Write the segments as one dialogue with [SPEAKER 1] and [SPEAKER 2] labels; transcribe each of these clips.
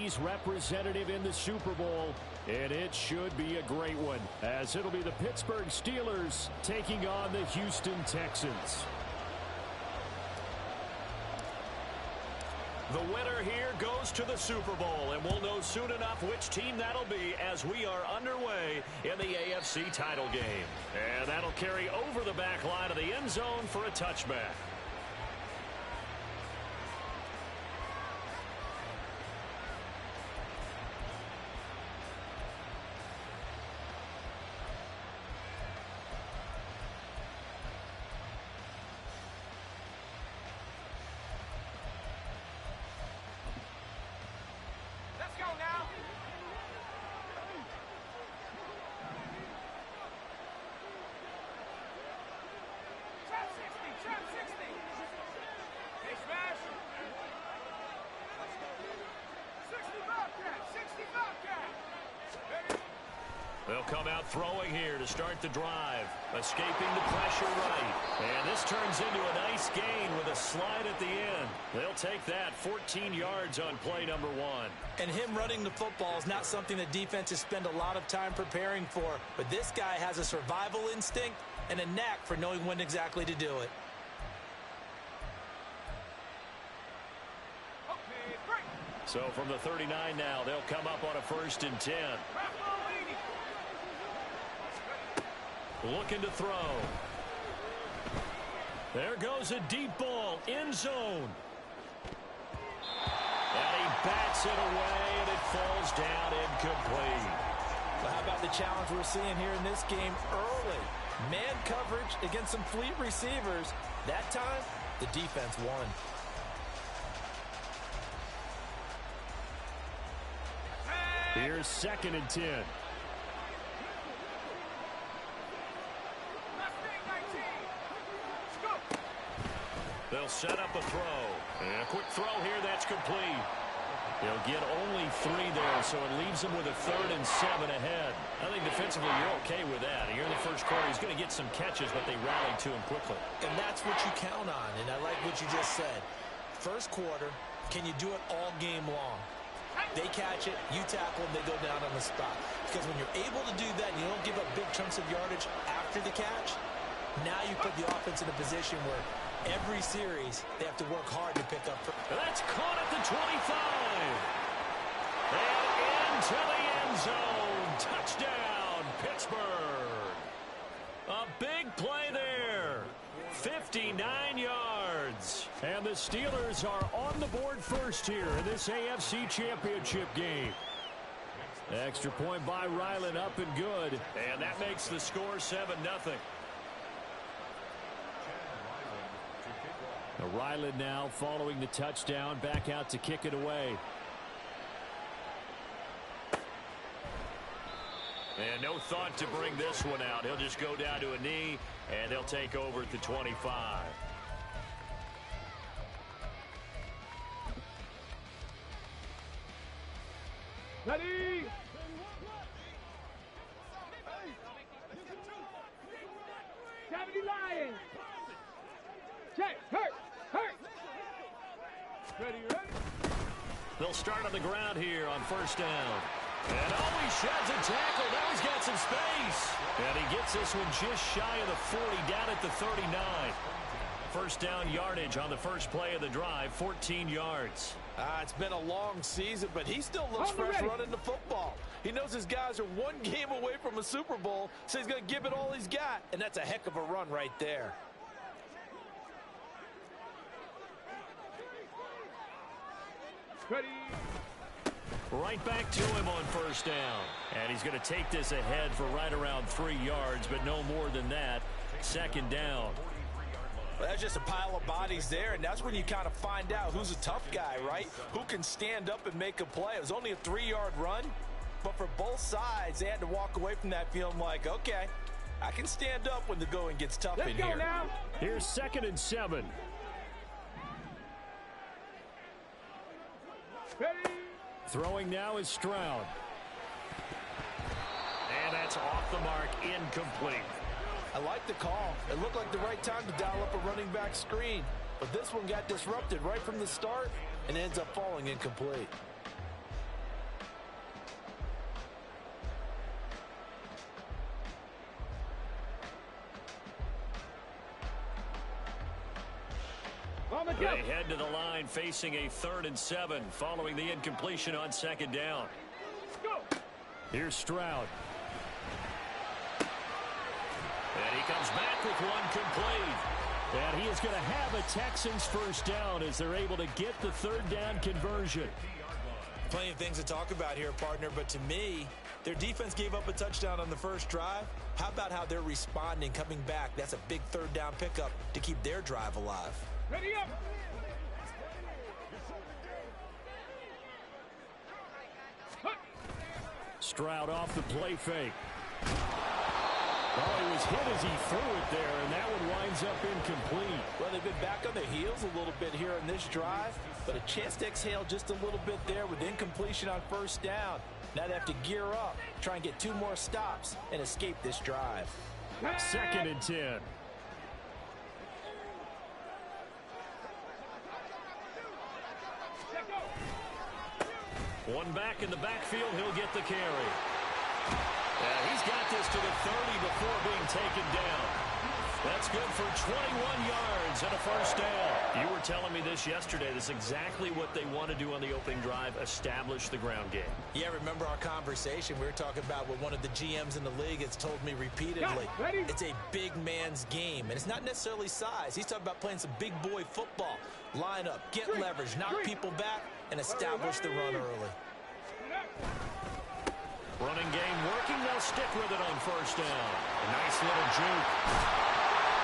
[SPEAKER 1] AFC's representative in the Super Bowl, and it should be a great one, as it'll be the Pittsburgh Steelers taking on the Houston Texans.
[SPEAKER 2] The winner here goes to the Super Bowl, and we'll know soon enough which team that'll be as we are underway in the AFC title game. And that'll carry over the back line of the end zone for a touchback. They'll come out throwing here to start the drive. Escaping the pressure right. And this turns into a nice gain with a slide at the end. They'll take that 14 yards on play number 1.
[SPEAKER 3] And him running the football is not something the defenses spend a lot of time preparing for. But this guy has a survival instinct and a knack for knowing when exactly to do it.
[SPEAKER 2] So from the 39 now, they'll come up on a 1st and 10. Looking to throw. There goes a deep ball, end zone. And he bats it away, and it falls down incomplete.
[SPEAKER 3] Well, how about the challenge we're seeing here in this game early? Man coverage against some fleet receivers. That time, the defense won.
[SPEAKER 1] Here's 2nd and 10.
[SPEAKER 2] They'll set up a throw. And a quick throw here, that's complete. They'll get only 3 there, so it leaves them with a 3rd and 7 ahead. I think defensively you're okay with that. Here in the first quarter, he's going to get some catches, but they rally to him quickly.
[SPEAKER 3] And that's what you count on, and I like what you just said. First quarter, can you do it all game long? They catch it, you tackle them, they go down on the spot. Because when you're able to do that and you don't give up big chunks of yardage after the catch, now you put the offense in a position where every series they have to work hard to pick up.
[SPEAKER 2] That's caught at the 25. And into the end zone. Touchdown, Pittsburgh. A big play there. 59 yards. And the Steelers are on the board first here in this AFC Championship game. Extra point by Ryland, up and good. And that makes the score 7-0.
[SPEAKER 1] Ryland now following the touchdown, back out to kick it away.
[SPEAKER 2] And no thought to bring this one out. He'll just go down to a knee, and they'll take over at the 25.
[SPEAKER 4] Ready? Cavity Lions. Check. Hurt. Ready?
[SPEAKER 2] They'll start on the ground here on 1st down. And he sheds a tackle. Now he's got some space. And he gets this one just shy of the 40, down at the 39. 1st down yardage on the first play of the drive, 14 yards.
[SPEAKER 3] It's been a long season, but he still looks fresh running the football. He knows his guys are 1 game away from a Super Bowl, so he's going to give it all he's got. And that's a heck of a run right there.
[SPEAKER 4] Ready?
[SPEAKER 2] Right back to him on 1st down. And he's going to take this ahead for right around 3 yards, but no more than that. 2nd down.
[SPEAKER 3] Well, that's just a pile of bodies there, and that's when you kind of find out who's a tough guy, right? Who can stand up and make a play. It was only a 3-yard run, but for both sides, they had to walk away from that feeling like, okay, I can stand up when the going gets tough in here.
[SPEAKER 4] Now.
[SPEAKER 1] Here's 2nd and 7.
[SPEAKER 4] Ready?
[SPEAKER 1] Throwing now is Stroud.
[SPEAKER 2] And that's off the mark, incomplete.
[SPEAKER 3] I like the call. It looked like the right time to dial up a running back screen. But this one got disrupted right from the start and ends up falling incomplete.
[SPEAKER 2] They head to the line facing a 3rd and 7 following the incompletion on 2nd down.
[SPEAKER 1] Here's Stroud.
[SPEAKER 2] And he comes back with one complete.
[SPEAKER 1] And he is going to have a Texans first down as they're able to get the 3rd down conversion.
[SPEAKER 3] Plenty of things to talk about here, partner, but to me, their defense gave up a touchdown on the first drive. How about how they're responding, coming back? That's a big 3rd down pickup to keep their drive alive.
[SPEAKER 4] Ready up.
[SPEAKER 1] Stroud off the play fake. Oh, he was hit as he threw it there, and that one winds up incomplete.
[SPEAKER 3] Well, they've been back on their heels a little bit here on this drive, but a chance to exhale just a little bit there with incompletion on 1st down. Now they have to gear up, try and get 2 more stops, and escape this drive.
[SPEAKER 1] 2nd and 10.
[SPEAKER 2] One back in the backfield, he'll get the carry. Yeah, he's got this to the 30 before being taken down. That's good for 21 yards and a first down. You were telling me this yesterday. This is exactly what they want to do on the opening drive, establish the ground game.
[SPEAKER 3] Yeah, remember our conversation? We were talking about what one of the GMs in the league has told me repeatedly. It's a big man's game, and it's not necessarily size. He's talking about playing some big boy football. Line up, get leverage, knock people back, and establish the run early.
[SPEAKER 2] Running game working. They'll stick with it on 1st down. A nice little juke.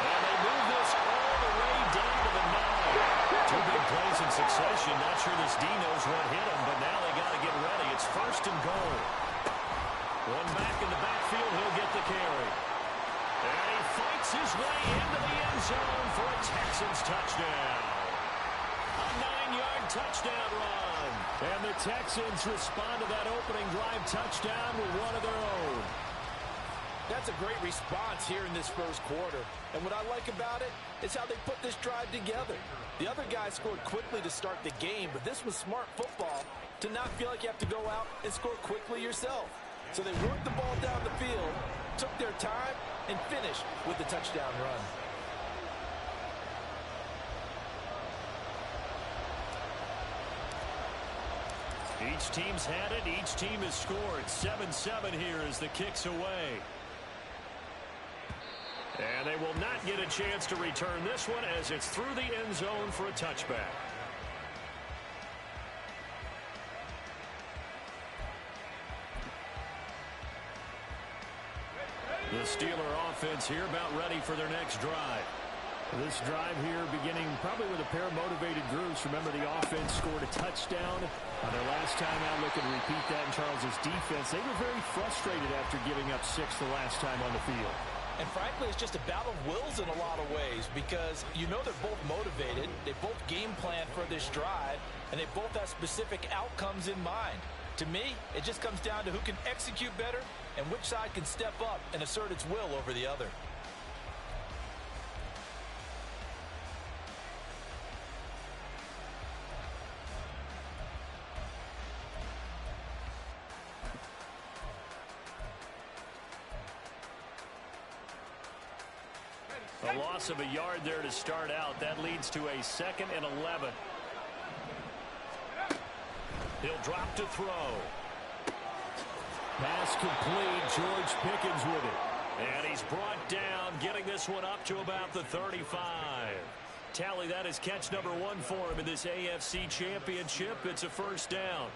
[SPEAKER 2] And they move this all the way down to the 9. 2 big plays in succession. Not sure this D knows what hit him, but now they got to get ready. It's 1st and goal. One back in the backfield. He'll get the carry. And he fights his way into the end zone for a Texans touchdown. A 9-yard touchdown run.
[SPEAKER 1] And the Texans respond to that opening drive touchdown with one of their own.
[SPEAKER 3] That's a great response here in this first quarter. And what I like about it is how they put this drive together. The other guys scored quickly to start the game, but this was smart football to not feel like you have to go out and score quickly yourself. So they worked the ball down the field, took their time, and finished with the touchdown run.
[SPEAKER 2] Each team's had it. Each team has scored. 7-7 here as the kick's away. And they will not get a chance to return this one as it's through the end zone for a touchback. The Steeler offense here about ready for their next drive.
[SPEAKER 1] This drive here beginning probably with a pair of motivated groups. Remember, the offense scored a touchdown on their last time out. Looking to repeat that in Charles's defense. They were very frustrated after giving up 6 the last time on the field.
[SPEAKER 3] And frankly, it's just a battle of wills in a lot of ways because you know they're both motivated. They both game plan for this drive, and they both have specific outcomes in mind. To me, it just comes down to who can execute better and which side can step up and assert its will over the other.
[SPEAKER 2] A loss of a yard there to start out. That leads to a 2nd and 11. He'll drop to throw.
[SPEAKER 1] Pass complete. George Pickens with it.
[SPEAKER 2] And he's brought down, getting this one up to about the 35. Tally, that is catch number 1 for him in this AFC Championship. It's a first down.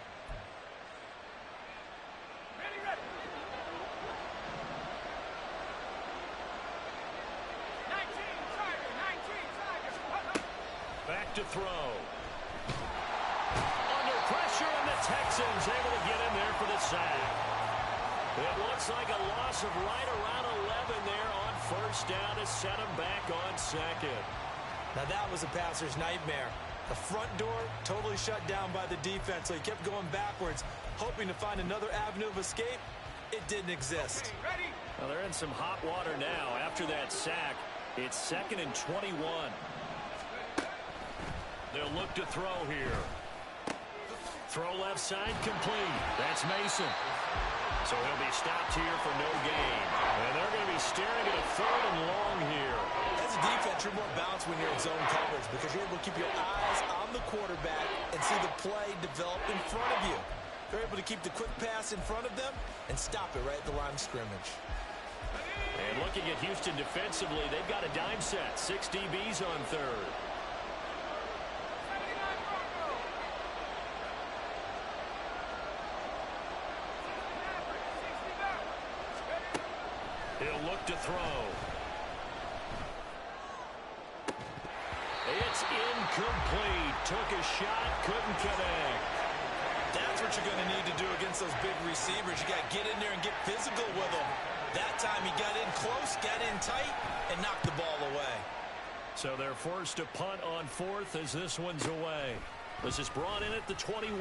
[SPEAKER 2] Back to throw. Under pressure, and the Texans able to get in there for the sack. It looks like a loss of right around 11 there on 1st down to set him back on 2nd.
[SPEAKER 3] Now that was a passer's nightmare. The front door totally shut down by the defense, so he kept going backwards, hoping to find another avenue of escape. It didn't exist.
[SPEAKER 2] Well, they're in some hot water now after that sack. It's 2nd and 21. They'll look to throw here. Throw left side complete. That's Mason. So he'll be stopped here for no gain. And they're going to be staring at a 3rd and long here.
[SPEAKER 3] As a defense, you're more balanced when you're in zone coverage because you're able to keep your eyes on the quarterback and see the play develop in front of you. They're able to keep the quick pass in front of them and stop it right at the line of scrimmage.
[SPEAKER 2] And looking at Houston defensively, they've got a dime set. 6 DBs on third. He'll look to throw. It's incomplete. Took a shot, couldn't connect.
[SPEAKER 3] That's what you're going to need to do against those big receivers. You got to get in there and get physical with them. That time he got in close, got in tight, and knocked the ball away.
[SPEAKER 2] So they're forced to punt on fourth as this one's away. This is brought in at the 21.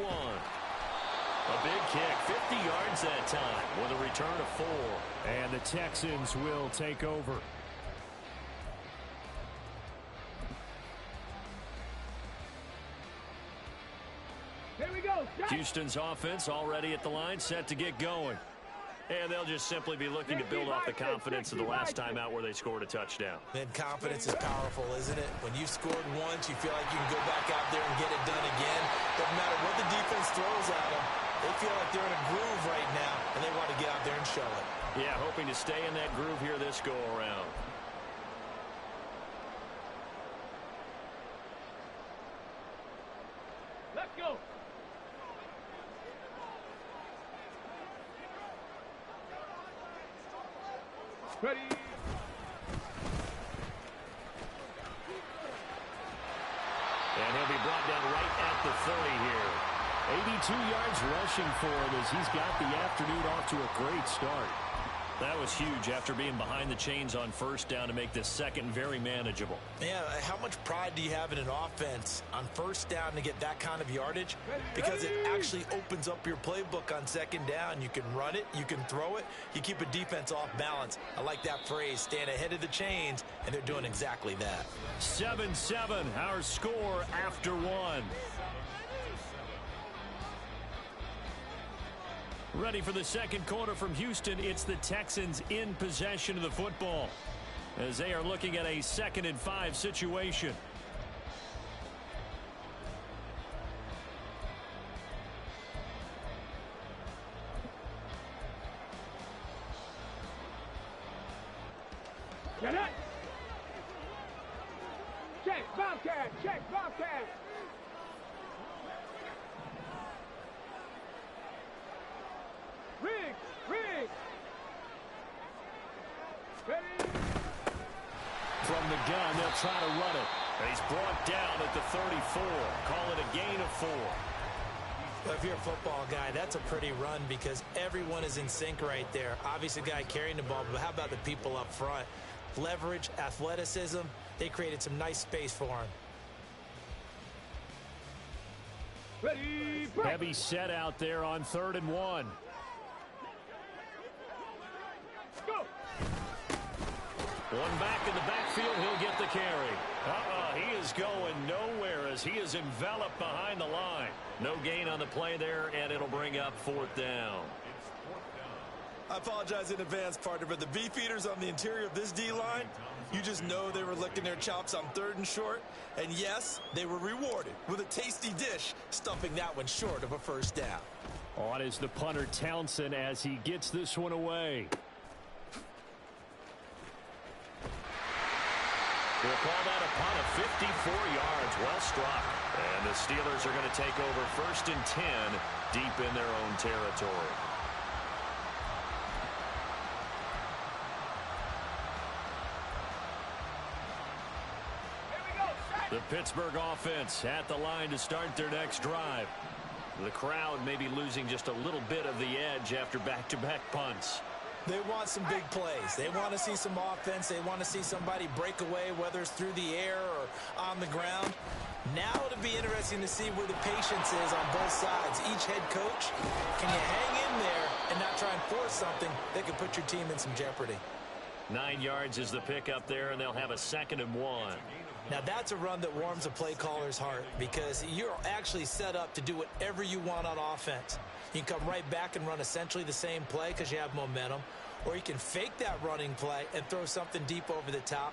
[SPEAKER 2] A big kick, 50 yards that time with a return of 4.
[SPEAKER 1] And the Texans will take over.
[SPEAKER 4] Here we go.
[SPEAKER 2] Houston's offense already at the line, set to get going. And they'll just simply be looking to build off the confidence of the last time out where they scored a touchdown.
[SPEAKER 3] And confidence is powerful, isn't it? When you've scored once, you feel like you can go back out there and get it done again. Doesn't matter what the defense throws at them. They feel like they're in a groove right now, and they want to get out there and show it.
[SPEAKER 2] Yeah, hoping to stay in that groove here this go-around.
[SPEAKER 4] Let's go. Ready.
[SPEAKER 1] And he'll be brought down right at the 30 here. 82 yards rushing for him as he's got the afternoon off to a great start.
[SPEAKER 2] That was huge after being behind the chains on first down to make this second very manageable.
[SPEAKER 3] Yeah, how much pride do you have in an offense on first down to get that kind of yardage? Because it actually opens up your playbook on second down. You can run it, you can throw it, you keep a defense off balance. I like that phrase, stand ahead of the chains, and they're doing exactly that.
[SPEAKER 2] 7-7, our score after 1. Ready for the second quarter from Houston. It's the Texans in possession of the football as they are looking at a 2nd and 5 situation.
[SPEAKER 4] Get it. Check, Bobcat. Check, Bobcat. Rig, rig. Ready.
[SPEAKER 2] From the gun, they'll try to run it. And he's brought down at the 34. Call it a gain of 4.
[SPEAKER 3] Well, if you're a football guy, that's a pretty run because everyone is in sync right there. Obviously, the guy carrying the ball, but how about the people up front? Leverage, athleticism, they created some nice space for him.
[SPEAKER 4] Ready. Break.
[SPEAKER 1] Heavy set out there on 3rd and 1.
[SPEAKER 4] Go.
[SPEAKER 2] One back in the backfield, he'll get the carry. He is going nowhere as he is enveloped behind the line. No gain on the play there, and it'll bring up 4th down.
[SPEAKER 3] I apologize in advance, partner, but the beefeaters on the interior of this D-line, you just know they were licking their chops on 3rd and short. And yes, they were rewarded with a tasty dish, stuffing that one short of a first down.
[SPEAKER 1] On is the punter Townsend as he gets this one away.
[SPEAKER 2] We'll call that a punt of 54 yards. Well struck. And the Steelers are going to take over 1st and 10 deep in their own territory. The Pittsburgh offense at the line to start their next drive. The crowd may be losing just a little bit of the edge after back-to-back punts.
[SPEAKER 3] They want some big plays. They want to see some offense. They want to see somebody break away, whether it's through the air or on the ground. Now it'll be interesting to see where the patience is on both sides. Each head coach, can you hang in there and not try and force something that could put your team in some jeopardy?
[SPEAKER 2] 9 yards is the pickup there, and they'll have a 2nd and 1.
[SPEAKER 3] Now that's a run that warms a play caller's heart because you're actually set up to do whatever you want on offense. You can come right back and run essentially the same play because you have momentum, or you can fake that running play and throw something deep over the top,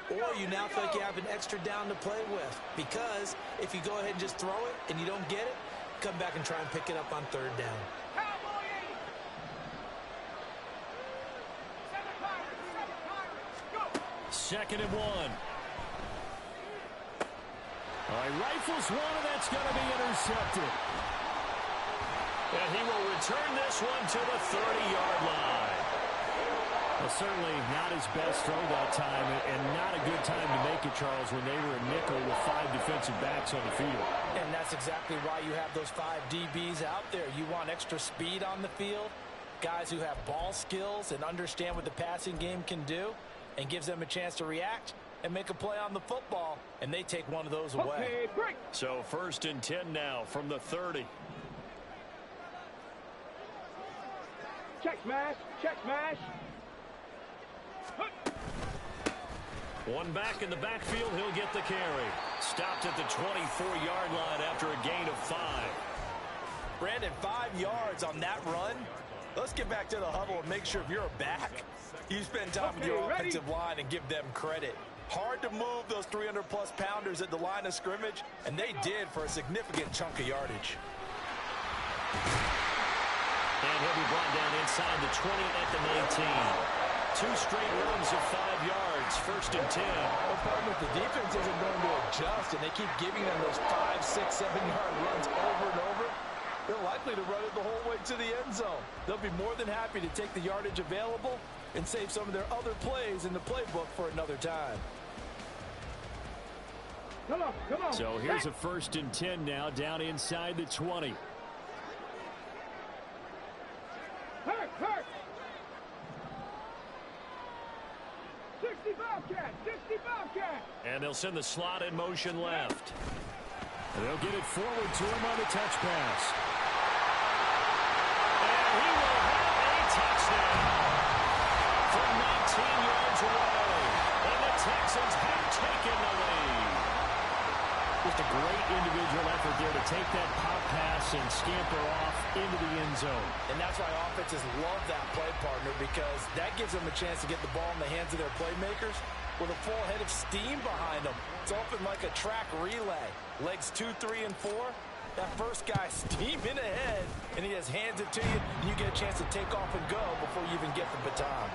[SPEAKER 3] or you now feel like you have an extra down to play with, because if you go ahead and just throw it and you don't get it, come back and try and pick it up on third down.
[SPEAKER 2] Second and 1. All right, rifles one, and that's going to be intercepted. And he will return this one to the 30-yard line. Well, certainly not his best throw that time, and not a good time to make it, Charles, when they were a nickel with 5 defensive backs on the field.
[SPEAKER 3] And that's exactly why you have those 5 DBs out there. You want extra speed on the field, guys who have ball skills and understand what the passing game can do, and gives them a chance to react and make a play on the football, and they take one of those away.
[SPEAKER 4] Okay, break.
[SPEAKER 2] So 1st and 10 now from the 30.
[SPEAKER 4] Check smash, check smash.
[SPEAKER 2] One back in the backfield, he'll get the carry. Stopped at the 24-yard line after a gain of 5.
[SPEAKER 3] Brandon, 5 yards on that run. Let's get back to the huddle and make sure if you're a back, you spend time with your offensive line and give them credit. Hard to move those 300-plus pounders at the line of scrimmage, and they did for a significant chunk of yardage.
[SPEAKER 2] And he'll be brought down inside the 20 at the 19. 2 straight runs of 5 yards, 1st and 10.
[SPEAKER 3] Well, partner, the defense isn't going to adjust, and they keep giving them those 5, 6, 7-yard runs over and over. They're likely to run it the whole way to the end zone. They'll be more than happy to take the yardage available and save some of their other plays in the playbook for another time.
[SPEAKER 4] Come on, come on.
[SPEAKER 2] So here's a 1st and 10 now, down inside the 20.
[SPEAKER 4] Hurt, hurt. 60 Bobcat, 60 Bobcat.
[SPEAKER 2] And they'll send the slot in motion left. And they'll get it forward to him on the touch pass. And he will have a touchdown from 19 yards away. And the Texans have taken the lead. Just a great individual effort there to take that pop pass and scamper off into the end zone.
[SPEAKER 3] And that's why offenses love that play, partner, because that gives them a chance to get the ball in the hands of their playmakers with a full head of steam behind them. It's often like a track relay. Legs 2, 3, and 4. That first guy steaming ahead, and he just hands it to you, and you get a chance to take off and go before you even get the baton.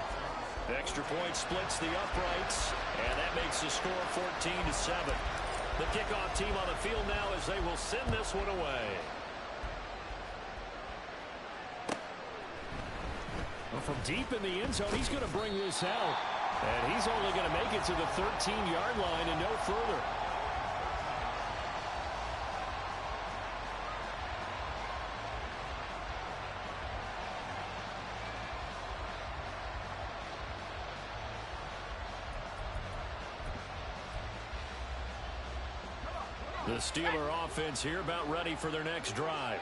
[SPEAKER 2] The extra point splits the uprights, and that makes the score 14-7. The kickoff team on the field now as they will send this one away. Well, from deep in the end zone, he's going to bring this out. And he's only going to make it to the 13-yard line and no further. The Steeler offense here about ready for their next drive.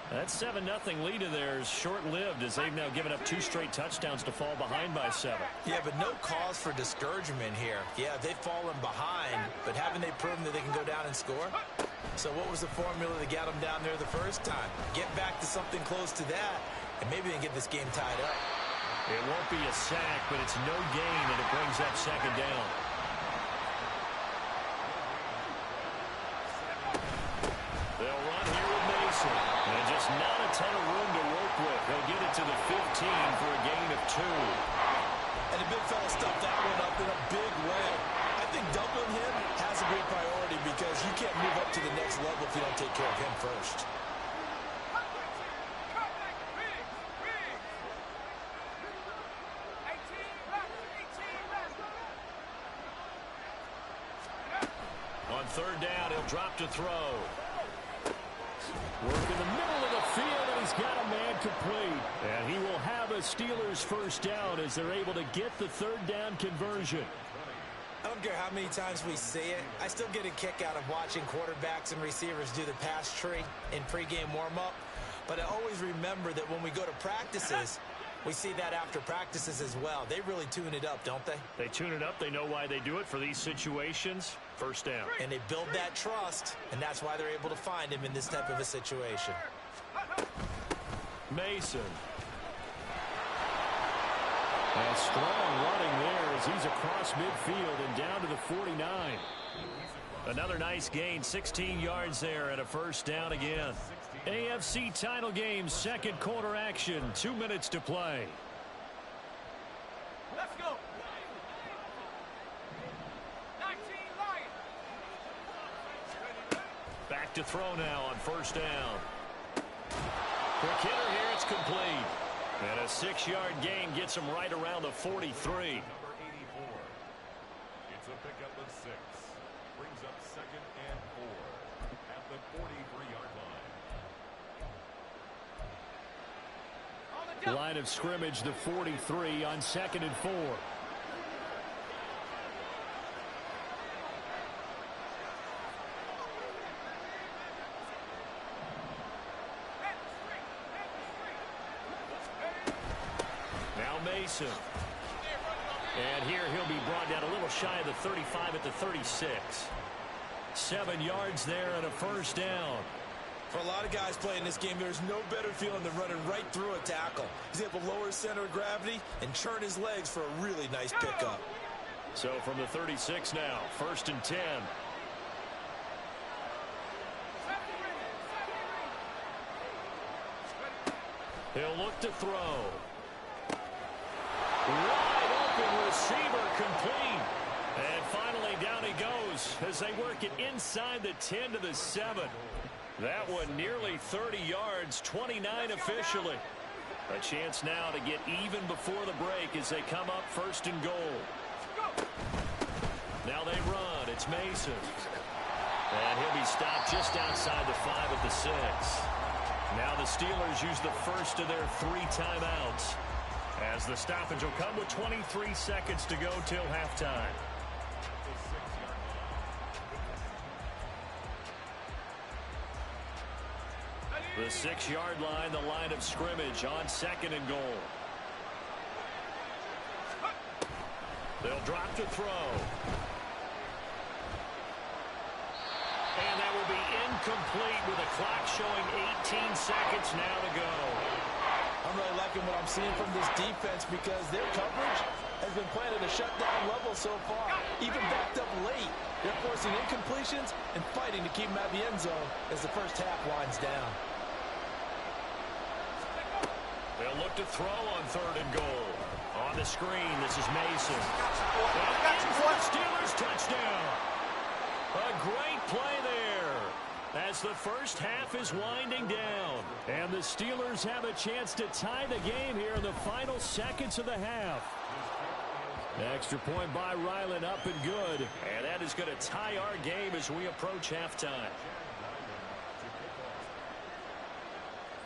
[SPEAKER 2] That 7-0 lead of theirs short-lived as they've now given up 2 straight touchdowns to fall behind by 7.
[SPEAKER 3] Yeah, but no cause for discouragement here. Yeah, they've fallen behind, but haven't they proven that they can go down and score? So what was the formula that got them down there the first time? Get back to something close to that, and maybe they can get this game tied up.
[SPEAKER 2] It won't be a sack, but it's no gain, and it brings up 2nd down. They'll run here with Mason. And just not a ton of room to work with. He'll get it to the 15 for a gain of 2.
[SPEAKER 3] And the big fella stuffed that one up in a big way. I think doubling him has to be a priority because you can't move up to the next level if you don't take care of him first.
[SPEAKER 2] On 3rd down, he'll drop to throw. Work in the middle of the field, and he's got a man complete. And he will have a Steelers 1st down as they're able to get the 3rd down conversion.
[SPEAKER 3] I don't care how many times we see it. I still get a kick out of watching quarterbacks and receivers do the pass tree in pregame warm-up. But I always remember that when we go to practices, we see that after practices as well. They really tune it up, don't they?
[SPEAKER 2] They tune it up. They know why they do it for these situations. 1st down.
[SPEAKER 3] And they build that trust, and that's why they're able to find him in this type of a situation.
[SPEAKER 2] Mason.
[SPEAKER 1] A strong running there as he's across midfield and down to the 49.
[SPEAKER 2] Another nice gain, 16 yards there and a first down again. AFC title game, second quarter action, 2 minutes to play.
[SPEAKER 4] Let's go. 19 Lions.
[SPEAKER 2] Back to throw now on first down. Quick hitter here, it's complete. And a 6-yard gain gets him right around the 43.
[SPEAKER 5] Number 84. It's a pickup of 6. Brings up 2nd and 4 at the 43-yard line.
[SPEAKER 1] Line of scrimmage, the 43 on 2nd and 4.
[SPEAKER 2] Mason. And here he'll be brought down a little shy of the 35 at the 36. 7 yards there and a first down.
[SPEAKER 3] For a lot of guys playing this game, there's no better feeling than running right through a tackle. He's able to lower his center of gravity and churn his legs for a really nice pickup.
[SPEAKER 2] So from the 36 now, 1st and 10. He'll look to throw. Wide open receiver complete. And finally down he goes as they work it inside the 10 to the 7. That one nearly 30 yards, 29 officially. A chance now to get even before the break as they come up 1st and goal. Now they run. It's Mason. And he'll be stopped just outside the 5 at the 6. Now the Steelers use the first of their 3 timeouts, as the stoppage will come with 23 seconds to go till halftime. The 6-yard line, the line of scrimmage on 2nd and goal. They'll drop to throw. And that will be incomplete with a clock showing 18 seconds now to go.
[SPEAKER 3] I'm really liking what I'm seeing from this defense because their coverage has been playing at a shutdown level so far, even backed up late. They're forcing incompletions and fighting to keep them out of the end zone as the first half winds down.
[SPEAKER 2] They'll look to throw on 3rd and goal. On the screen, this is Mason. And in for the Steelers touchdown. A great play there as the first half is winding down.
[SPEAKER 1] And the Steelers have a chance to tie the game here in the final seconds of the half. Extra point by Ryland, up and good.
[SPEAKER 2] And that is going to tie our game as we approach halftime.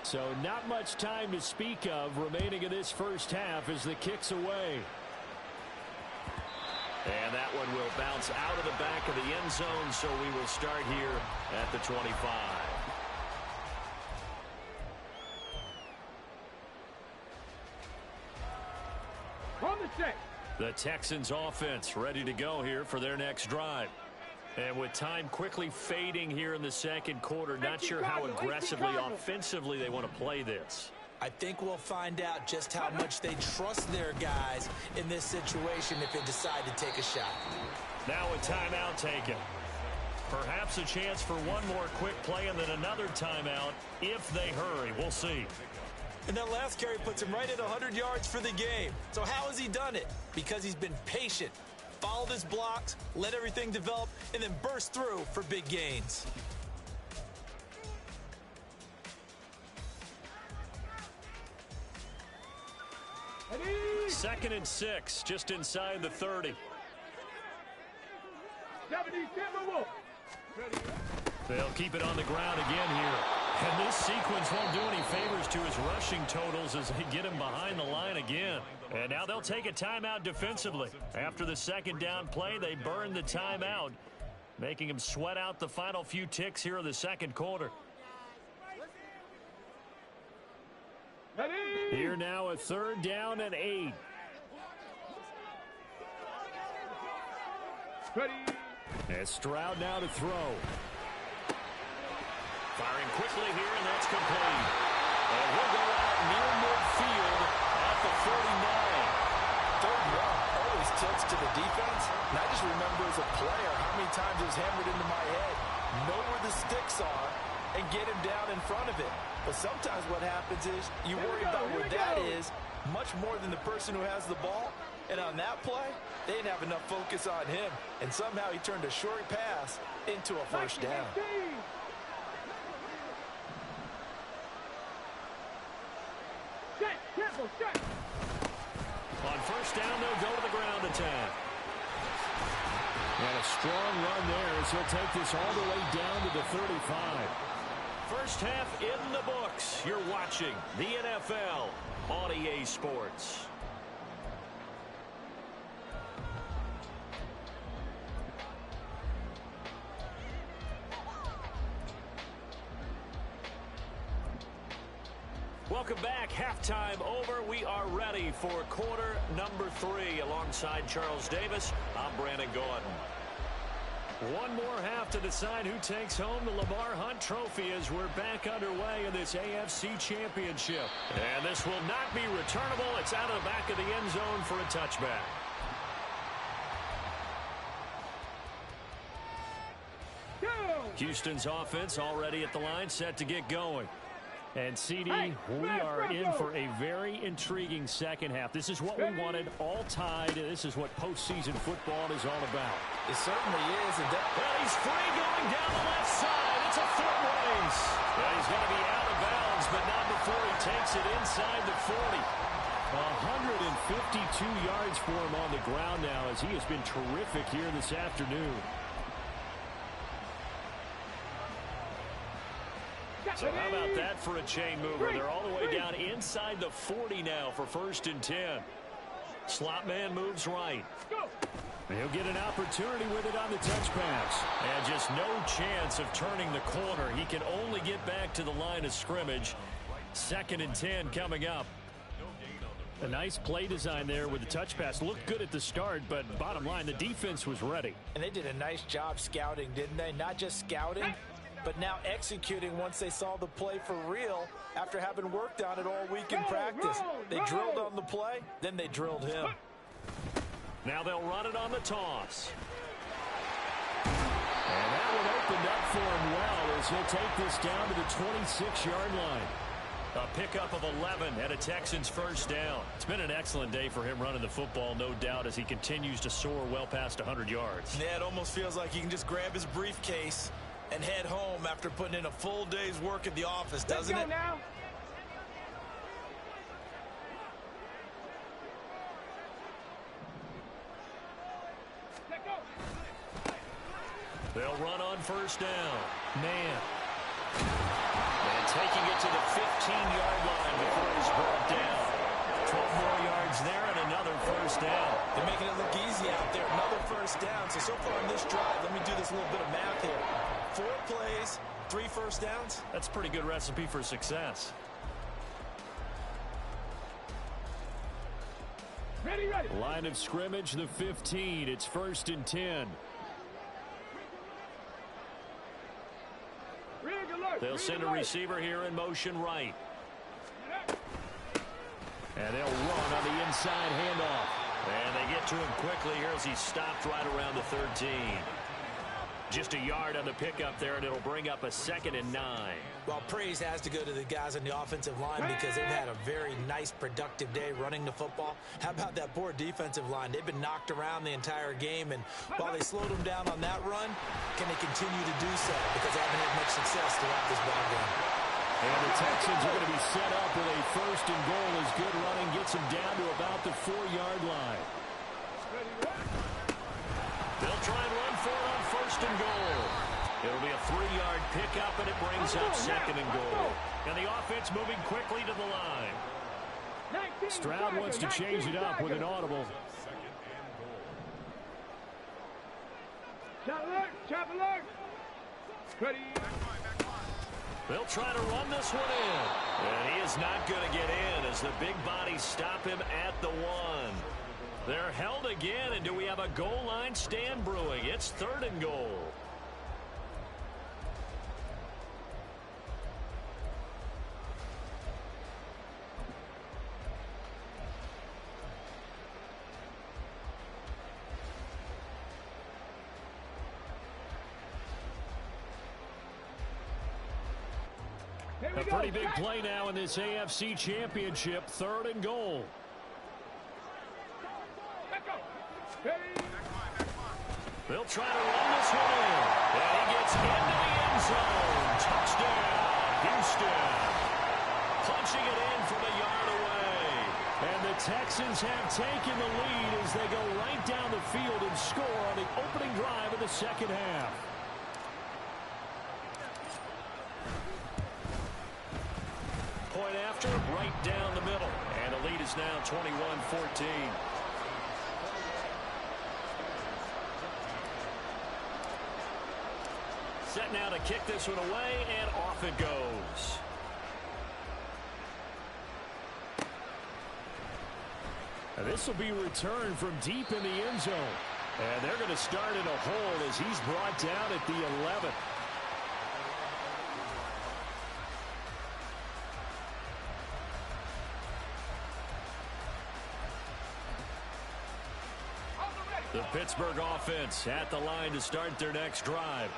[SPEAKER 1] So not much time to speak of remaining in this first half as the kick's away.
[SPEAKER 2] And that one will bounce out of the back of the end zone, so we will start here at the 25.
[SPEAKER 4] On the set.
[SPEAKER 2] The Texans offense ready to go here for their next drive. And with time quickly fading here in the second quarter, not sure how aggressively offensively they want to play this.
[SPEAKER 3] I think we'll find out just how much they trust their guys in this situation if they decide to take a shot.
[SPEAKER 2] Now a timeout taken. Perhaps a chance for one more quick play and then another timeout if they hurry. We'll see.
[SPEAKER 3] And that last carry puts him right at 100 yards for the game. So how has he done it? Because he's been patient, followed his blocks, let everything develop, and then burst through for big gains.
[SPEAKER 2] Second and 6, just inside the 30.
[SPEAKER 4] 70 Timberwolves.
[SPEAKER 2] They'll keep it on the ground again here. And this sequence won't do any favors to his rushing totals as they get him behind the line again. And now they'll take a timeout defensively. After the second down play, they burn the timeout, making him sweat out the final few ticks here in the second quarter.
[SPEAKER 1] Here now a 3rd down and 8. And Stroud now to throw.
[SPEAKER 2] Firing quickly here, and that's complete. And he'll go out near midfield at the 49.
[SPEAKER 3] the defense, and I just remember as a player how many times it was hammered into my head. Know where the sticks are and get him down in front of it. But sometimes what happens is you worry about where that is much more than the person who has the ball. And on that play, they didn't have enough focus on him. And somehow he turned a short pass into a first down.
[SPEAKER 2] On first down, they'll go to the ground attack.
[SPEAKER 1] And a strong run there as he'll take this all the way down to the 35.
[SPEAKER 2] First half in the books. You're watching the NFL on EA Sports. Welcome back. Halftime over. We are ready for quarter number 3. Alongside Charles Davis, I'm Brandon Gordon.
[SPEAKER 1] One more half to decide who takes home the Lamar Hunt Trophy as we're back underway in this AFC Championship.
[SPEAKER 2] And this will not be returnable. It's out of the back of the end zone for a touchback.
[SPEAKER 1] Houston's offense already at the line, set to get going. And, CD, we are in for a very intriguing second half. This is what we wanted, all tied. This is what postseason football is all about.
[SPEAKER 3] It certainly is. And
[SPEAKER 2] well, he's free going down the left side. It's a foot race. Well, he's going to be out of bounds, but not before he takes it inside the 40.
[SPEAKER 1] 152 yards for him on the ground now as he has been terrific here this afternoon.
[SPEAKER 2] So how about that for a chain mover? They're all the way down inside the 40 now for first and 10. Slot man moves right.
[SPEAKER 1] He'll get an opportunity with it on the touch pass.
[SPEAKER 2] And just no chance of turning the corner. He can only get back to the line of scrimmage. Second and 10 coming up.
[SPEAKER 1] A nice play design there with the touch pass. Looked good at the start, but bottom line, the defense was ready.
[SPEAKER 3] And they did a nice job scouting, didn't they? Not just scouting, but now executing once they saw the play for real after having worked on it all week in practice. They drilled on the play, then they drilled him.
[SPEAKER 2] Now they'll run it on the toss.
[SPEAKER 1] And that one opened up for him well as he'll take this down to the 26-yard line.
[SPEAKER 2] A pickup of 11 and a Texans first down. It's been an excellent day for him running the football, no doubt, as he continues to soar well past 100 yards.
[SPEAKER 3] Yeah, it almost feels like he can just grab his briefcase and head home after putting in a full day's work at the office, doesn't it?
[SPEAKER 4] Now.
[SPEAKER 2] They'll run on first down.
[SPEAKER 1] Man.
[SPEAKER 2] And taking it to the 15-yard line before he's brought down. 12 more yards there and another first down.
[SPEAKER 3] They're making it look easy out there. Another first down. So far in this drive, let me do this little bit of math here. 4 plays, 3 first downs.
[SPEAKER 2] That's a pretty good recipe for success.
[SPEAKER 4] Ready, ready.
[SPEAKER 1] Line of scrimmage, the 15. It's first and 10.
[SPEAKER 2] They'll send a receiver here in motion right.
[SPEAKER 1] And they'll run on the inside handoff.
[SPEAKER 2] And they get to him quickly here as he stopped right around the 13. Just a yard on the pickup there, and it'll bring up a 2nd and 9.
[SPEAKER 3] Well, praise has to go to the guys on the offensive line because they've had a very nice, productive day running the football. How about that poor defensive line? They've been knocked around the entire game, and while they slowed them down on that run, can they continue to do so? Because they haven't had much success throughout this ball game.
[SPEAKER 1] And the Texans are going to be set up with a first and goal as good running gets them down to about the 4-yard line.
[SPEAKER 2] They'll try and run for it on first and goal. It'll be a 3-yard pickup, and it brings up 2nd and goal. And the offense moving quickly to the line.
[SPEAKER 1] Stroud wants to change it up with an audible.
[SPEAKER 4] Chop alert. Ready.
[SPEAKER 2] They'll try to run this one in. And he is not going to get in as the big bodies stop him at the 1. They're held again, and do we have a goal line stand brewing? It's 3rd and goal.
[SPEAKER 1] A pretty big play now in this AFC Championship. 3rd and goal. They'll try to run this one in. And he gets into the end zone. Touchdown, Houston. Punching it in from a yard away. And the Texans have taken the lead as they go right down the field and score on the opening drive of the second half. Point after, right down the middle. And the lead is now 21-14. Set now to kick this one away, and off it goes. And this will be returned from deep in the end zone. And they're going to start in a hole as he's brought down at the 11. The Pittsburgh offense at the line to start their next drive.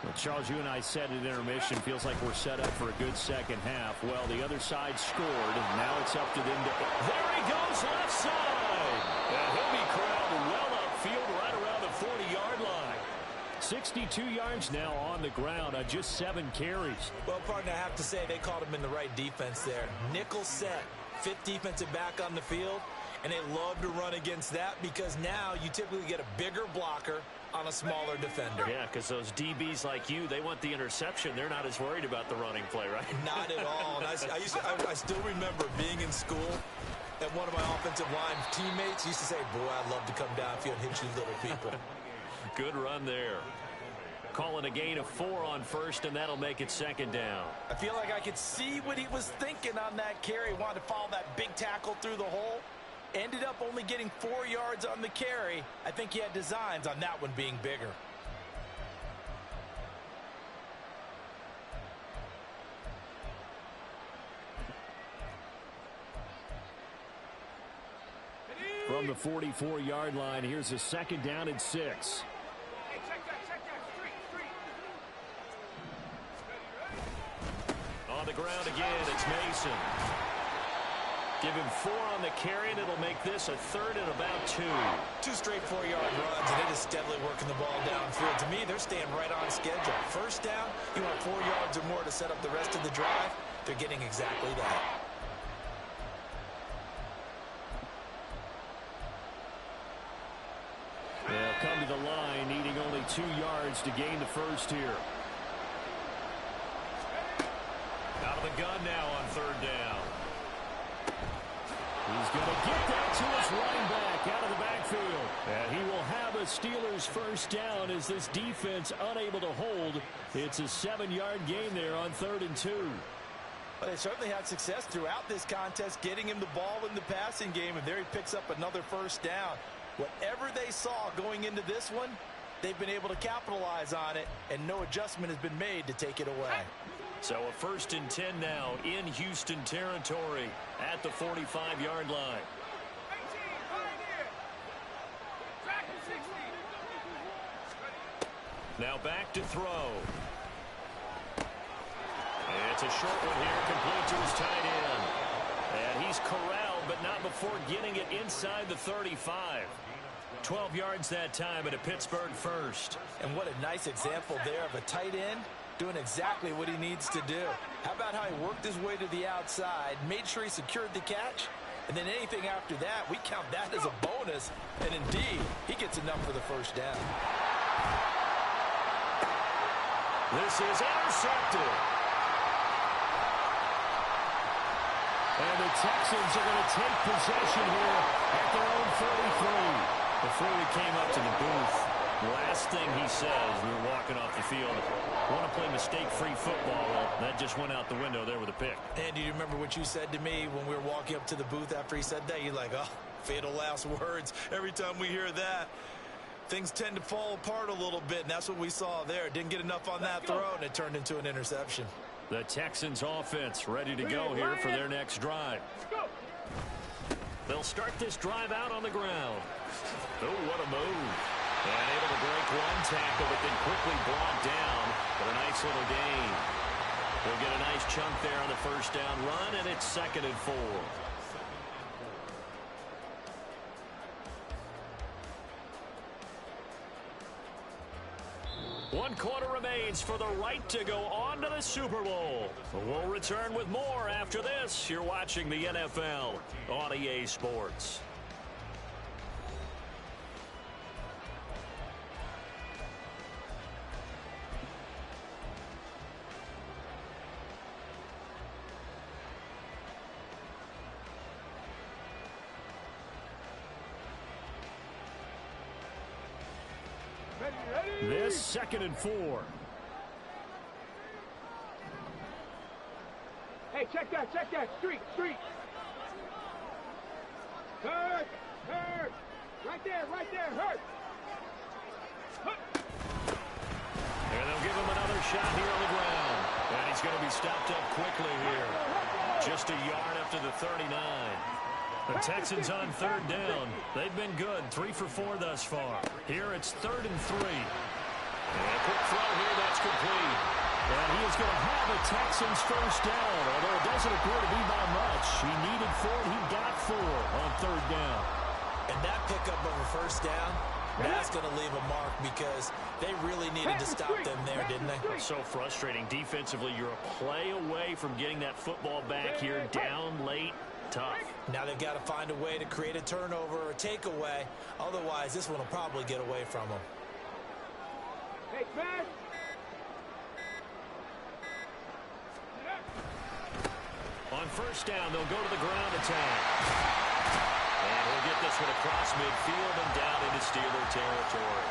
[SPEAKER 1] Well, Charles, you and I said at intermission, feels like we're set up for a good second half. Well, the other side scored, and now it's up to them to... There he goes, left side! And he'll be corralled well upfield right around the 40-yard line. 62 yards now on the ground on just 7 carries.
[SPEAKER 3] Well, partner, I have to say they called him in the right defense there. Nickel set, 5th defensive back on the field, and they love to run against that because now you typically get a bigger blocker on a smaller defender.
[SPEAKER 1] Yeah, because those DBs like you, they want the interception. They're not as worried about the running play, right?
[SPEAKER 3] Not at all. And I still remember being in school, and one of my offensive line teammates used to say, boy, I'd love to come downfield and hit you little people.
[SPEAKER 1] Good run there. Calling a gain of 4 on first, and that'll make it 2nd down.
[SPEAKER 3] I feel like I could see what he was thinking on that carry. Wanted to follow that big tackle through the hole. Ended up only getting 4 yards on the carry. I think he had designs on that one being bigger.
[SPEAKER 1] From the 44-yard line, here's a 2nd down and 6.
[SPEAKER 4] Hey, check that. Street.
[SPEAKER 1] On the ground again, it's Mason. Give him 4 on the carry, and it'll make this a 3rd and about 2.
[SPEAKER 3] 2 straight 4-yard runs, and they just steadily working the ball downfield. To me, they're staying right on schedule. First down, you want 4 yards or more to set up the rest of the drive. They're getting exactly that.
[SPEAKER 1] They'll come to the line, needing only 2 yards to gain the first here. Out of the gun now on 3rd down. He's going to get that to his running back out of the backfield. And he will have a Steelers first down as this defense unable to hold. It's a 7-yard gain there on 3rd and 2.
[SPEAKER 3] Well, they certainly had success throughout this contest getting him the ball in the passing game, and there he picks up another first down. Whatever they saw going into this one, they've been able to capitalize on it, and no adjustment has been made to take it away.
[SPEAKER 1] So a 1st and 10 now in Houston territory at the 45-yard line.
[SPEAKER 4] 18, right here. Track 60.
[SPEAKER 1] Now back to throw. It's a short one here, complete to his tight end. And he's corralled, but not before getting it inside the 35. 12 yards that time, and a Pittsburgh first.
[SPEAKER 3] And what a nice example there of a tight end doing exactly what he needs to do. How about how he worked his way to the outside, made sure he secured the catch, and then anything after that, we count that as a bonus. And indeed, he gets enough for the first down.
[SPEAKER 1] This is intercepted. And the Texans are going to take possession here at their own 43. Before we came up to the booth, the last thing he says, we were walking off the field, want to play mistake-free football. Well, that just went out the window there with a pick.
[SPEAKER 3] And do you remember what you said to me when we were walking up to the booth after he said that? You're like, oh, fatal last words. Every time we hear that, things tend to fall apart a little bit, and that's what we saw there. Didn't get enough on that throw, and it turned into an interception.
[SPEAKER 1] The Texans offense ready to go here for their next drive. They'll start this drive out on the ground. Oh, what a move. And able to break one tackle, but then quickly brought down. But a nice little gain.
[SPEAKER 2] We'll get a nice chunk there on the first down run, and it's 2nd and 4. One quarter remains for the right to go on to the Super Bowl. We'll return with more after this. You're watching the NFL on EA Sports.
[SPEAKER 1] This 2nd and 4.
[SPEAKER 4] Hey, check that, street. Hurt. Right there, hurt.
[SPEAKER 2] And they'll give him another shot here on the ground. And he's going to be stopped up quickly here. Just a yard up to the 39. The Texans on 3rd down. They've been good, 3 for 4 thus far. Here it's 3rd and 3. And a quick throw here, that's complete.
[SPEAKER 1] And he is going to have a Texans first down, although it doesn't appear to be by much. He needed 4, he got 4 on 3rd down.
[SPEAKER 3] And that pickup of a first down, that's going to leave a mark because they really needed to stop them there, didn't they?
[SPEAKER 2] It's so frustrating. Defensively, you're a play away from getting that football back here, down late. Tough.
[SPEAKER 3] Now they've got to find a way to create a turnover or a takeaway. Otherwise, this one will probably get away from them.
[SPEAKER 4] Hey, man.
[SPEAKER 2] On first down, they'll go to the ground attack. And we'll get this one across midfield and down into Steeler territory.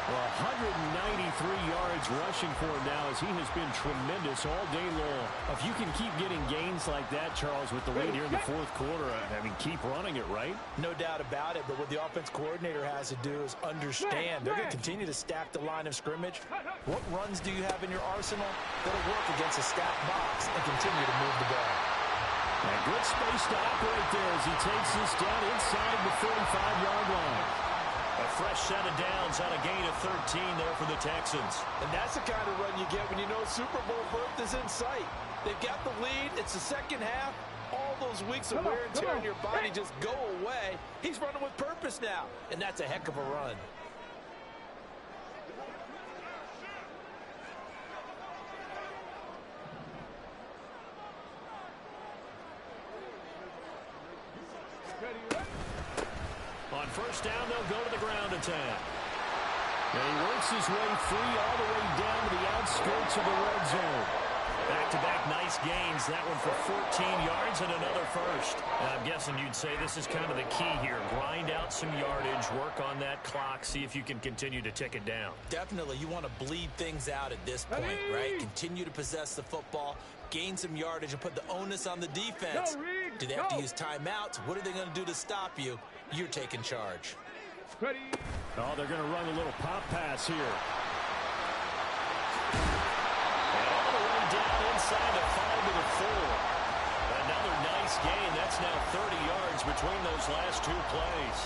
[SPEAKER 1] Well, 193 yards rushing for him now as he has been tremendous all day long. If you can keep getting gains like that, Charles, with the lead here in the 4th quarter, I mean, keep running it, right?
[SPEAKER 3] No doubt about it, but what the offense coordinator has to do is understand they're going to continue to stack the line of scrimmage. What runs do you have in your arsenal? That'll work against a stacked box and continue to move the ball.
[SPEAKER 1] And good space to operate there as he takes this down inside the 45-yard line.
[SPEAKER 2] A fresh set of downs on a gain of 13 there for the Texans.
[SPEAKER 3] And that's the kind of run you get when you know Super Bowl berth is in sight. They've got the lead. It's the second half. All those weeks of wear and tear in your body just go away. He's running with purpose now, and that's a heck of a run.
[SPEAKER 2] On first down, they'll go to the ground attack.
[SPEAKER 1] And he works his way free all the way down to the outskirts of the red zone.
[SPEAKER 2] Back-to-back nice gains. That one for 14 yards and another first. And I'm guessing you'd say this is kind of the key here. Grind out some yardage, work on that clock, see if you can continue to tick it down.
[SPEAKER 3] Definitely. You want to bleed things out at this point, right? Continue to possess the football, gain some yardage, and put the onus on the defense. Do they have to use timeouts? What are they going to do to stop you? You're taking charge.
[SPEAKER 1] Oh, they're going to run a little pop pass here.
[SPEAKER 2] And all the way down inside the 5 to the 4. Another nice gain. That's now 30 yards between those last 2 plays.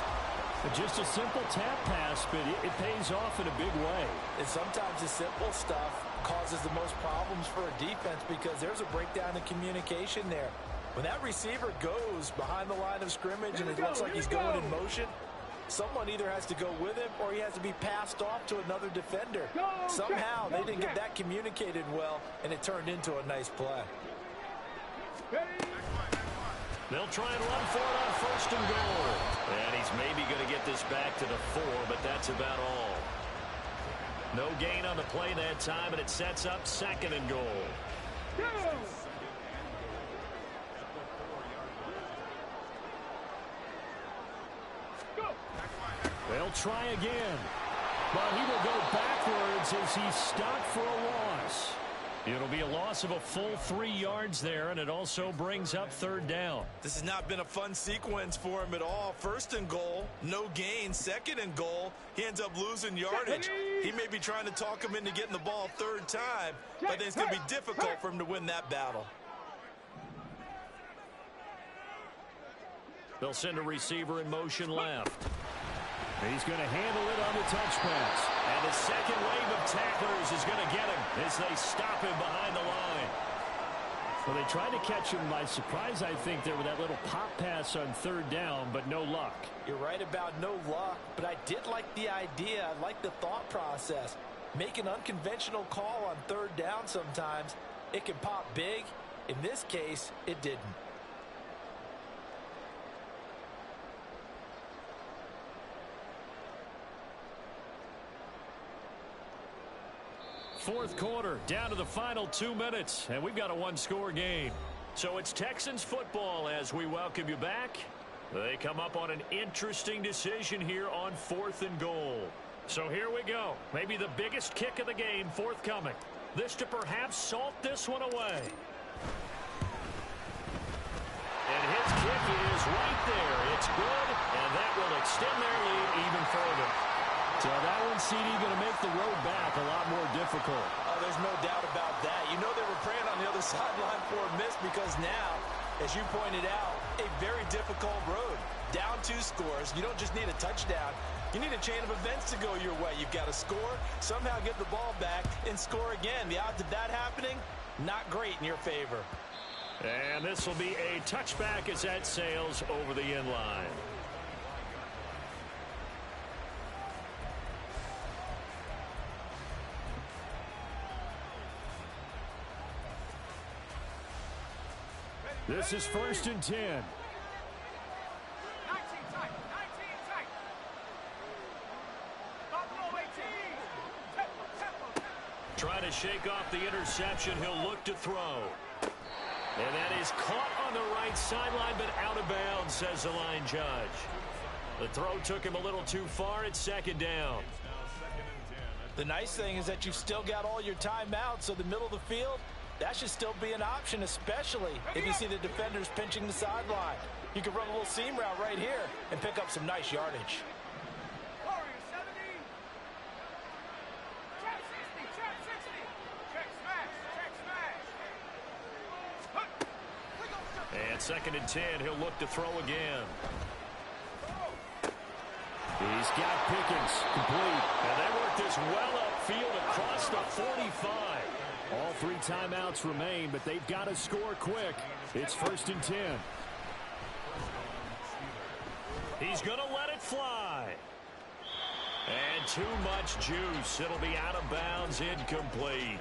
[SPEAKER 1] Just a simple tap pass, but it pays off in a big way.
[SPEAKER 3] And sometimes the simple stuff causes the most problems for a defense because there's a breakdown in communication there. When that receiver goes behind the line of scrimmage and it looks like he's going in motion, someone either has to go with him or he has to be passed off to another defender. Somehow they didn't get that communicated well, and it turned into a nice play.
[SPEAKER 2] They'll try and run for it on first and goal. And he's maybe going to get this back to the 4, but that's about all. No gain on the play that time, and it sets up 2nd and goal.
[SPEAKER 1] They'll try again. But he will go backwards as he's stopped for a loss.
[SPEAKER 2] It'll be a loss of a full 3 yards there, and it also brings up 3rd down.
[SPEAKER 3] This has not been a fun sequence for him at all. 1st and goal, no gain. 2nd and goal, he ends up losing yardage. He may be trying to talk him into getting the ball 3rd time, but I think it's going to be difficult for him to win that battle.
[SPEAKER 2] They'll send a receiver in motion left.
[SPEAKER 1] He's going to handle it on the touch pass.
[SPEAKER 2] And the second wave of tacklers is going to get him as they stop him behind the line.
[SPEAKER 1] Well, they tried to catch him by surprise, I think, there with that little pop pass on third down, but no luck.
[SPEAKER 3] You're right about no luck, but I did like the idea. I like the thought process. Make an unconventional call on third down sometimes. It can pop big. In this case, it didn't.
[SPEAKER 2] Fourth quarter, down to the final 2 minutes, and we've got a one-score game. So it's Texans football as we welcome you back. They come up on an interesting decision here on 4th and goal. So here we go. Maybe the biggest kick of the game forthcoming. This to perhaps salt this one away. And his kick is right there. It's good, and that will extend their lead even further.
[SPEAKER 1] So that one, CD, going to make the road back a lot more difficult.
[SPEAKER 3] Oh, there's no doubt about that. You know they were praying on the other sideline for a miss because now, as you pointed out, a very difficult road. Down 2 scores. You don't just need a touchdown. You need a chain of events to go your way. You've got to score, somehow get the ball back, and score again. The odds of that happening, not great in your favor.
[SPEAKER 2] And this will be a touchback as that sails over the end line.
[SPEAKER 1] This is 1st and 10.
[SPEAKER 4] 19 tight. 19 tight. Buffalo 18. Tempo.
[SPEAKER 2] Trying to shake off the interception. He'll look to throw. And that is caught on the right sideline, but out of bounds, says the line judge. The throw took him a little too far. It's 2nd down.
[SPEAKER 3] The nice thing is that you've still got all your timeouts, so the middle of the field, that should still be an option, especially if you see the defenders pinching the sideline. You can run a little seam route right here and pick up some nice yardage.
[SPEAKER 4] Warrior 70. Trap 60. Trap 60. Check smash. Check smash.
[SPEAKER 2] And 2nd and 10. He'll look to throw again.
[SPEAKER 1] He's got Pickens complete.
[SPEAKER 2] And they work this well upfield across the 45.
[SPEAKER 1] All 3 timeouts remain, but they've got to score quick. It's 1st and 10.
[SPEAKER 2] He's going to let it fly. And too much juice. It'll be out of bounds, incomplete.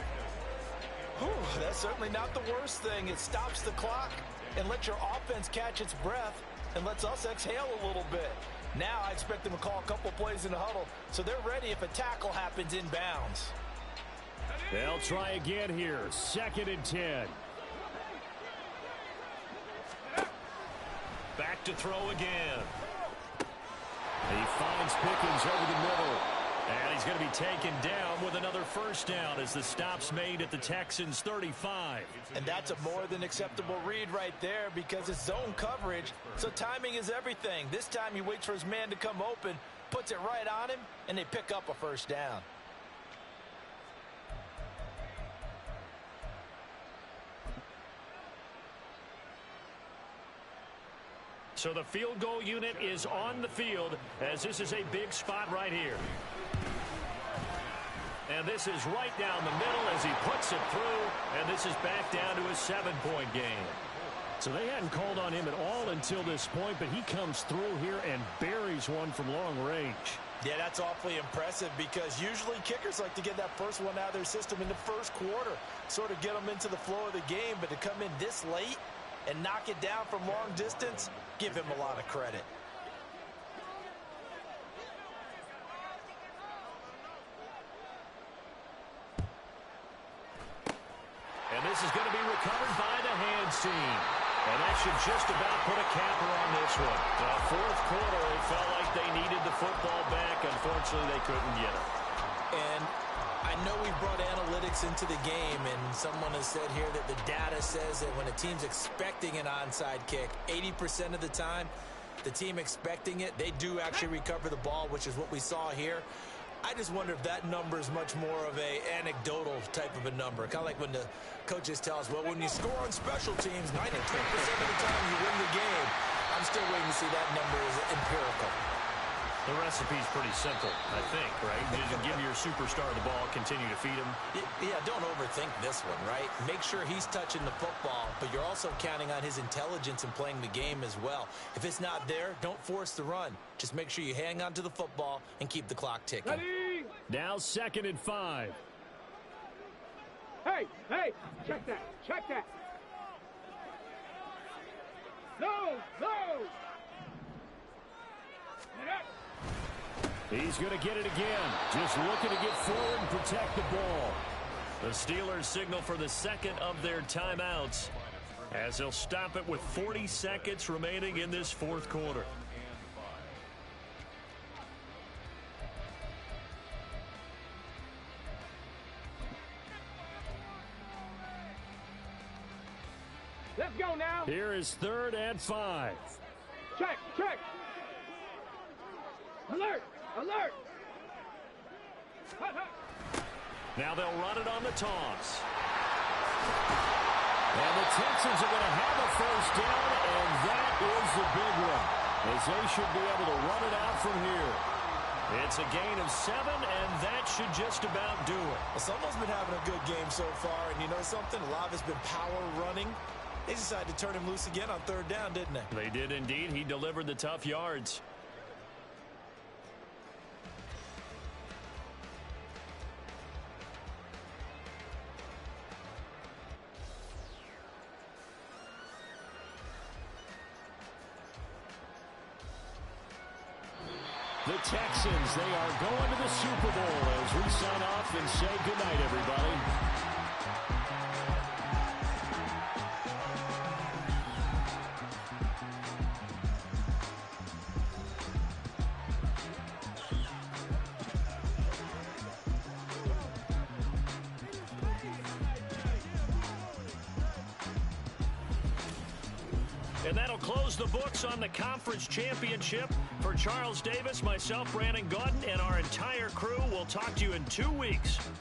[SPEAKER 3] Whew, that's certainly not the worst thing. It stops the clock and lets your offense catch its breath and lets us exhale a little bit. Now I expect them to call a couple plays in the huddle so they're ready if a tackle happens in bounds.
[SPEAKER 1] They'll try again here. 2nd and 10.
[SPEAKER 2] Back to throw again.
[SPEAKER 1] He finds Pickens over the middle.
[SPEAKER 2] And he's going to be taken down with another 1st down as the stop's made at the Texans' 35.
[SPEAKER 3] And that's a more than acceptable read right there because it's zone coverage, so timing is everything. This time he waits for his man to come open, puts it right on him, and they pick up a 1st down.
[SPEAKER 2] So the field goal unit is on the field as this is a big spot right here. And this is right down the middle as he puts it through, and this is back down to a 7-point game.
[SPEAKER 1] So they hadn't called on him at all until this point, but he comes through here and buries one from long range.
[SPEAKER 3] Yeah, that's awfully impressive because usually kickers like to get that first one out of their system in the 1st quarter, sort of get them into the flow of the game, but to come in this late and knock it down from long distance, give him a lot of credit.
[SPEAKER 2] And this is going to be recovered by the hands team. And that should just about put a capper on this one. The 4th quarter, it felt like they needed the football back. Unfortunately, they couldn't get it.
[SPEAKER 3] And I know we brought analytics into the game, and someone has said here that the data says that when a team's expecting an onside kick, 80% of the time, the team expecting it, they do actually recover the ball, which is what we saw here. I just wonder if that number is much more of a anecdotal type of a number. Kind of like when the coaches tell us, well, when you score on special teams, 93% of the time you win the game. I'm still waiting to see that number is empirical.
[SPEAKER 2] The recipe's pretty simple, I think, right? You just give your superstar the ball, continue to feed him.
[SPEAKER 3] Yeah, don't overthink this one, right? Make sure he's touching the football, but you're also counting on his intelligence in playing the game as well. If it's not there, don't force the run. Just make sure you hang on to the football and keep the clock ticking.
[SPEAKER 4] Ready?
[SPEAKER 1] Now 2nd and 5.
[SPEAKER 4] Hey, check that, check that. No. Get up.
[SPEAKER 1] He's going to get it again. Just looking to get forward and protect the ball.
[SPEAKER 2] The Steelers signal for the second of their timeouts as they'll stop it with 40 seconds remaining in this fourth quarter.
[SPEAKER 4] Let's go now.
[SPEAKER 1] Here is 3rd and 5.
[SPEAKER 4] Check. Alert.
[SPEAKER 2] Now they'll run it on the toss.
[SPEAKER 1] And the Texans are going to have a first down, and that is the big one, as they should be able to run it out from here.
[SPEAKER 2] It's a gain of 7, and that should just about do it.
[SPEAKER 3] Well, someone's been having a good game so far, and you know something? A lot of it's been power running. They decided to turn him loose again on 3rd down, didn't they?
[SPEAKER 2] They did indeed. He delivered the tough yards.
[SPEAKER 1] The Texans, they are going to the Super Bowl as we sign off and say goodnight, everybody.
[SPEAKER 2] And that'll close the books on the conference championship. For Charles Davis, myself, Brandon Gaudin, and our entire crew, we'll talk to you in 2 weeks.